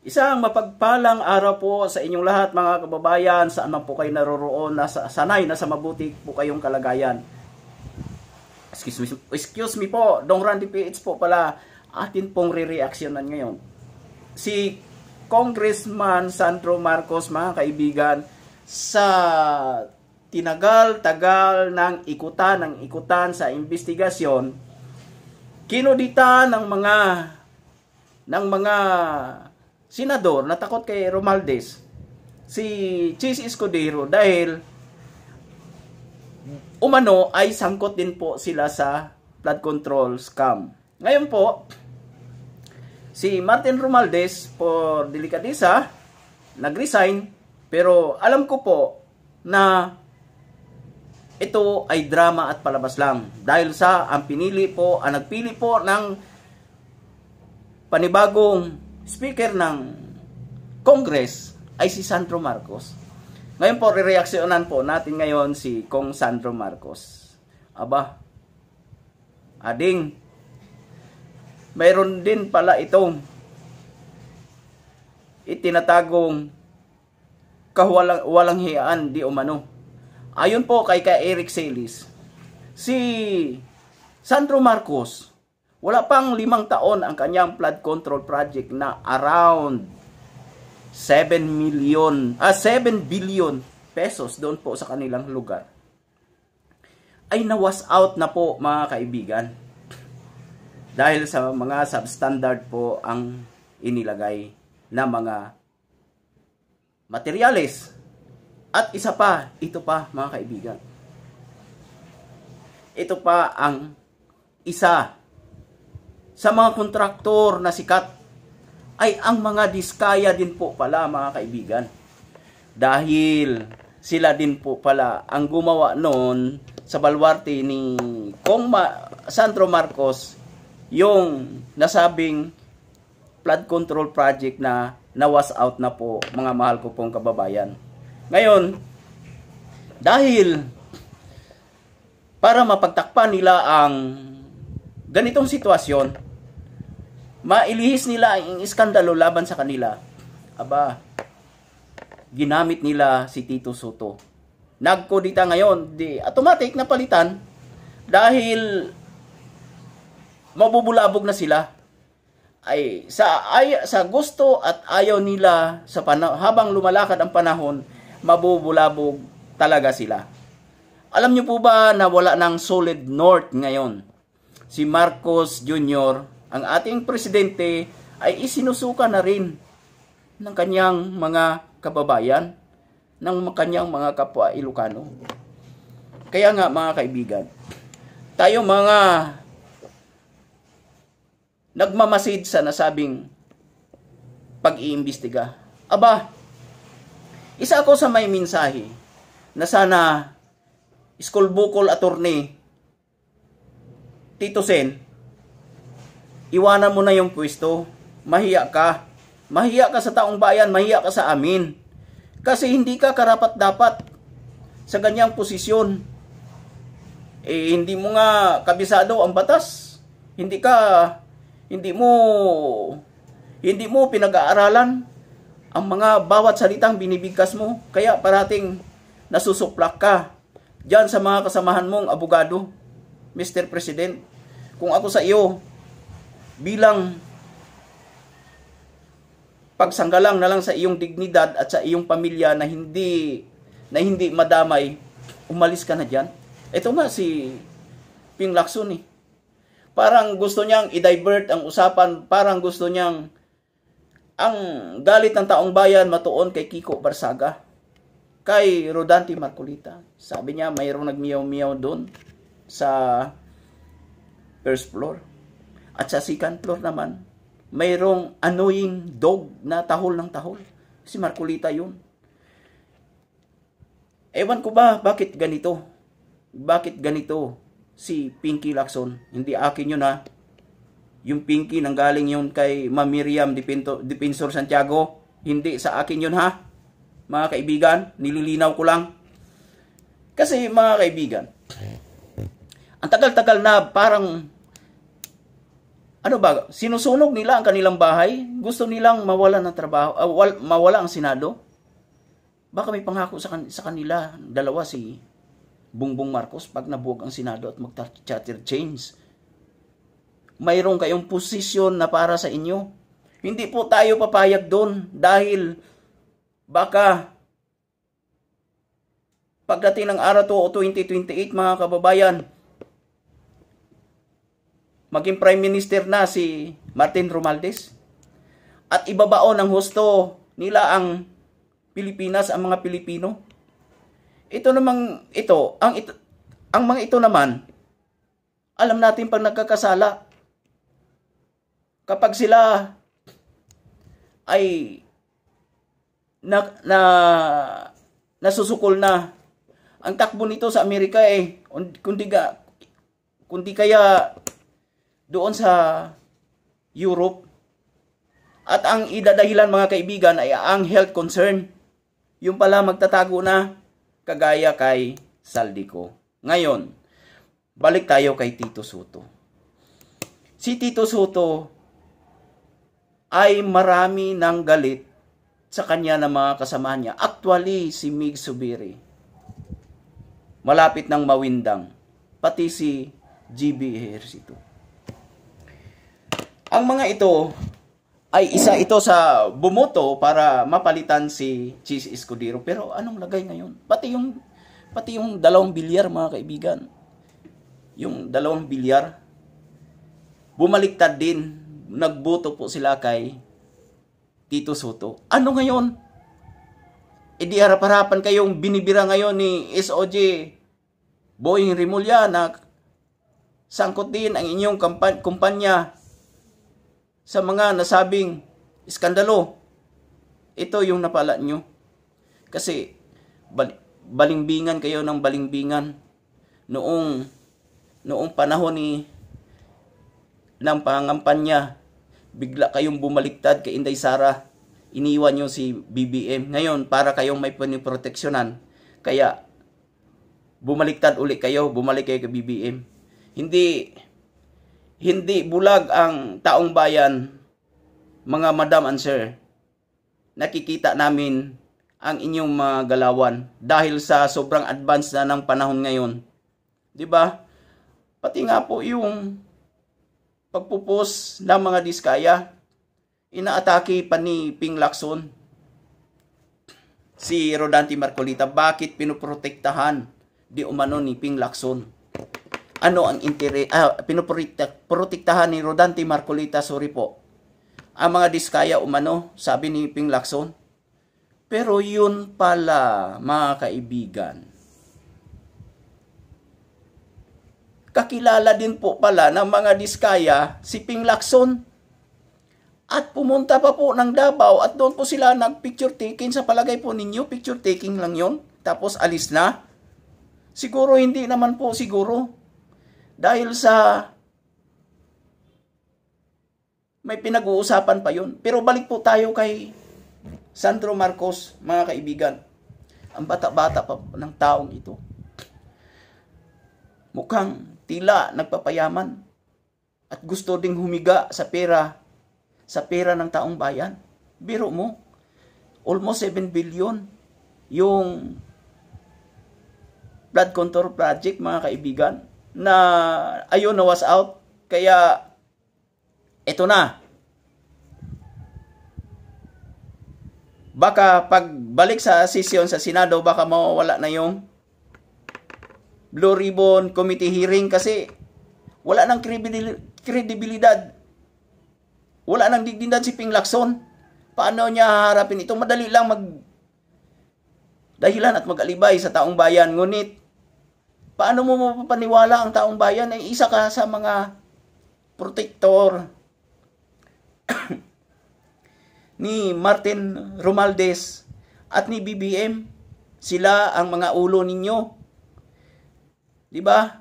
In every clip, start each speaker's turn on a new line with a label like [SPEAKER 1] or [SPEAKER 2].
[SPEAKER 1] Isang mapagpalang araw po sa inyong lahat mga kababayan, saan man po kayo naroroon, sanay na sa mabuti po kayong kalagayan. Excuse me po, Dong Randy PH po pala atin pong re-reactionan ngayon. Si Congressman Sandro Marcos, mga kaibigan, sa tinagal-tagal ng ikutan sa investigasyon, kinudita ng mga senador na takot kay Romualdez, si Chis Escudero, dahil umano ay sangkot din po sila sa flood control scam. Ngayon po, si Martin Romualdez, por delikadesa, nag-resign, pero alam ko po na ito ay drama at palabas lang, dahil sa ang nagpili po ng panibagong speaker ng Congress ay si Sandro Marcos. Ngayon po, re-reaksyonan po natin ngayon si Kong Sandro Marcos. Aba, ading, mayroon din pala itong itinatagong walang hiyaan di umano. Ayon po kay Eric Celis, si Sandro Marcos, wala pang 5 taon ang kanyang flood control project na around 7 billion pesos doon po sa kanilang lugar, ay nawas out na po mga kaibigan. Dahil sa mga substandard po ang inilagay na mga materyales. At isa pa, ito pa mga kaibigan. Ito pa ang isa sa mga kontraktor na sikat ay ang mga diskaya din po pala mga kaibigan. Dahil sila din po pala ang gumawa noon sa baluarte ni Sandro Marcos yung nasabing flood control project na nawas out na po mga mahal ko pong kababayan. Ngayon, dahil para mapagtakpan nila ang ganitong sitwasyon, mailihis nila ang iskandalo laban sa kanila, aba, ginamit nila si Tito Soto. Nagkodita ngayon, di automatic na palitan dahil mabubulabog na sila. Ay sa gusto at ayaw nila habang lumalakad ang panahon, mabubulabog talaga sila. Alam niyo po ba na wala ng solid north ngayon? Si Marcos Jr., ang ating presidente, ay isinusuka na rin ng kanyang mga kababayan, ng kanyang mga kapwa Ilocano. Kaya nga mga kaibigan, tayo mga nagmamasid sa nasabing pag-iimbestiga. Aba, isa ako sa may mensahe na sana school bukol attorney Tito Sen, iwanan mo na yung pwesto. Mahiya ka. Mahiya ka sa taong bayan, mahiya ka sa amin. Kasi hindi ka karapat-dapat sa ganyang posisyon. Hindi mo nga kabisado ang batas. Hindi mo pinag-aaralan ang mga bawat salitang binibigkas mo. Kaya parating nasusuplak ka diyan sa mga kasamahan mong abogado, Mr. President. Kung ako sa iyo, bilang pagsanggalang na lang sa iyong dignidad at sa iyong pamilya na hindi madamay, umalis ka na diyan. Ito nga si Ping Lacson parang gusto niyang i-divert ang usapan, parang gusto niyang ang galit ng taong bayan matuon kay Kiko Barsaga, kay Rodante Marcolita. Sabi niya mayroong nagmiyaw-miyaw doon sa first floor. At sa second floor naman, mayroong annoying dog na tahol ng tahol. Si Marcolita yun. Ewan ko ba bakit ganito? Bakit ganito si Pinky Lacson? Hindi akin yun ha. Yung Pinky nanggaling yun kay Ma'am Miriam Defensor Santiago. Hindi sa akin yun ha. Mga kaibigan, nililinaw ko lang. Kasi mga kaibigan, ang tagal-tagal na parang Ano ba? Sinusunog nila ang kanilang bahay? Gusto nilang mawala ng trabaho, mawala ang Senado? Baka may pangako sa kanila, dalawa, si Bongbong Marcos, pag nabuwag ang Senado at mag-charter change, mayroon kayong posisyon na para sa inyo. Hindi po tayo papayag doon dahil baka pagdating ng araw to 2028, mga kababayan, maging Prime Minister na si Martin Romualdez at ibabaon ng husto nila ang Pilipinas, ang mga Pilipino. Ang mga ito naman, alam natin pag nagkakasala, kapag sila ay nasusukol na, ang takbo nito sa Amerika kundi kaya doon sa Europe. At ang idadahilan, mga kaibigan, ay ang health concern. Yung pala magtatago na, kagaya kay Saldico. Ngayon, balik tayo kay Tito Soto. Si Tito Soto ay marami ng galit sa kanya ng mga kasama niya. Actually, si Mig Zubiri, malapit ng mawindang, pati si GB Ejercito. Ang mga ito ay isa ito sa bumoto para mapalitan si Chis Escudero. Pero anong lagay ngayon? Pati yung 2 bilyar, mga kaibigan. Yung 2 bilyar, bumaliktad din. Nagboto po sila kay Tito Soto. Ano ngayon? E di harap-harapan kayong binibira ngayon ni SOJ Boying Rimulya na sangkot din ang inyong kumpanya sa mga nasabing iskandalo. Ito yung napala nyo. Kasi balimbingan kayo ng balimbingan noong panahon ng pangampanya. Bigla kayong bumaliktad kay Inday Sara. Iniwan nyo si BBM. Ngayon, para kayong may paniproteksyonan. Kaya bumaliktad uli kayo, bumalik kayo kay BBM. Hindi bulag ang taong bayan, mga madam and sir. Nakikita namin ang inyong mga galawan dahil sa sobrang advance na ng panahon ngayon. 'Di ba? Pati nga po yung pagpupos ng mga diskaya, inaatake pa ni Ping Lacson si Rodante Marcolita. Bakit pinoprotektahan di umano ni Ping Lacson? Ano ang pinoprotektahan ni Rodante Marcolita, sorry po, ang mga diskaya umano, sabi ni Ping Lacson. Pero yun pala, mga kaibigan, kakilala din po pala ng mga diskaya si Ping Lacson. At pumunta pa po ng Davao at doon po sila nag-picture taking. Sa palagay po ninyo, picture taking lang yon, tapos alis na? Siguro hindi naman po siguro. Dahil sa may pinag-uusapan pa yun. Pero balik po tayo kay Sandro Marcos, mga kaibigan. Ang bata-bata pa ng taong ito. Mukhang tila nagpapayaman at gusto ding humiga sa pera ng taong bayan. Biro mo, almost 7 billion yung flood control project, mga kaibigan, na ayun na was out. Kaya ito na, baka pagbalik sa sesyon sa Senado, baka mawawala na yung Blue Ribbon Committee hearing kasi wala nang kredibilidad. Wala nang dignidad si Ping Lacson. Paano niya haharapin ito? Madali lang dahilan at mag-alibay sa taong bayan. Ngunit paano mo mapapaniwala ang taong bayan ay isa ka sa mga protector ni Martin Romualdez at ni BBM. Sila ang mga ulo ninyo. 'Di ba?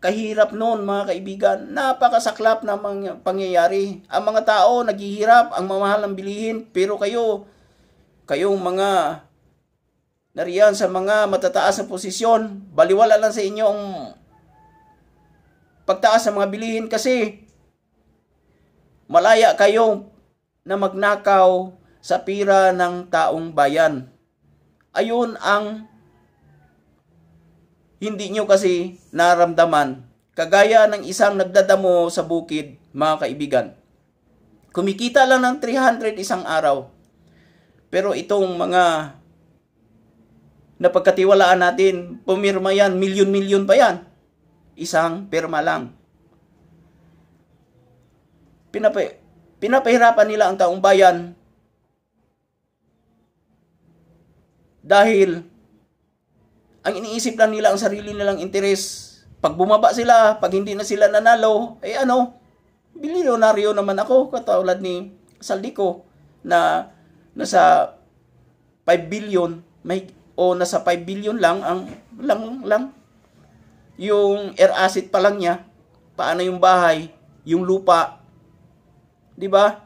[SPEAKER 1] Kahirap noon, mga kaibigan. Napakasaklap na mga pangyayari. Ang mga tao naghihirap, ang mamahal ng bilihin, pero kayong mga nariyan sa mga matataas na posisyon, baliwala lang sa inyo ang pagtaas ng mga bilihin kasi malaya kayo na magnakaw sa pira ng taong bayan. Ayun ang hindi nyo kasi naramdaman. Kagaya ng isang nagdadamo sa bukid, mga kaibigan. Kumikita lang ng 300 isang araw. Pero itong mga napagkatiwalaan natin, pumirma yan, milyon-milyon pa yan. Isang pirma lang. Pinapahirapan nila ang taong bayan dahil ang iniisip lang nila ang sarili nilang interes. Pag bumaba sila, pag hindi na sila nanalo, bilyonaryo naman ako, katulad ni Saldico, na nasa 5 billion, nasa 5 billion lang, yung air asset pa lang niya, paano yung bahay, yung lupa, di ba?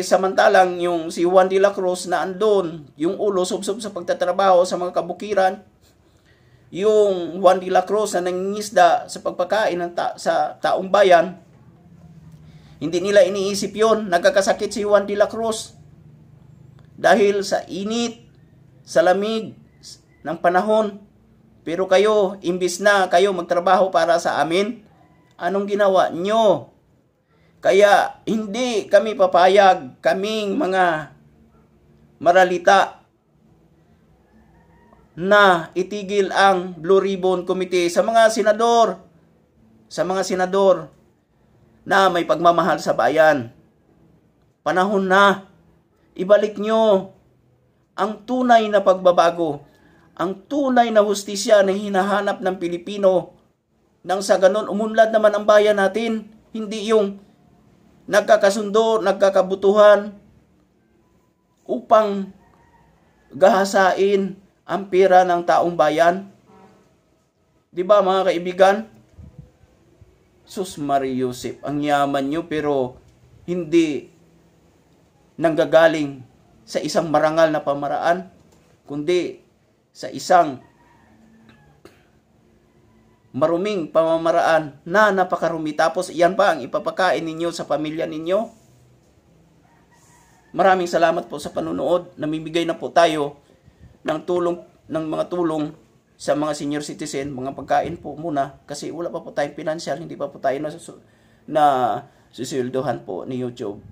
[SPEAKER 1] Samantalang yung si Juan de la Cruz na andon, yung ulo subsob sa pagtatrabaho sa mga kabukiran, yung Juan de la Cruz na nangingisda sa pagpakain sa taong bayan, hindi nila iniisip yon. Nagkakasakit si Juan de la Cruz dahil sa init, sa lamig ng panahon. Pero kayo, imbis na kayo magtrabaho para sa amin, anong ginawa nyo? Kaya hindi kami papayag, kaming mga maralita, na itigil ang Blue Ribbon Committee sa mga senador na may pagmamahal sa bayan. Panahon na, ibalik nyo ang tunay na pagbabago, ang tunay na hustisya na hinahanap ng Pilipino, nang sa ganon umunlad naman ang bayan natin, hindi yung nagkakasundo, nagkakabutuhan upang gahasain ang pera ng taong bayan. Di ba mga kaibigan? Sus Maria Josep, ang yaman nyo pero hindi nanggagaling sa isang marangal na pamaraan, kundi sa isang maruming pamamaraan na napakarumi. Tapos yan pa ang ipapakain ninyo sa pamilya ninyo. Maraming salamat po sa panunood. Namimigay na po tayo ng mga tulong sa mga senior citizen, mga pagkain po muna kasi wala pa po tayong financial, hindi pa po tayo na susildohan po ni YouTube.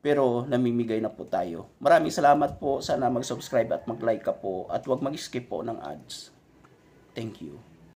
[SPEAKER 1] Pero namimigay na po tayo. Maraming salamat po. Sana mag-subscribe at mag-like ka po at huwag mag-skip po ng ads. Thank you.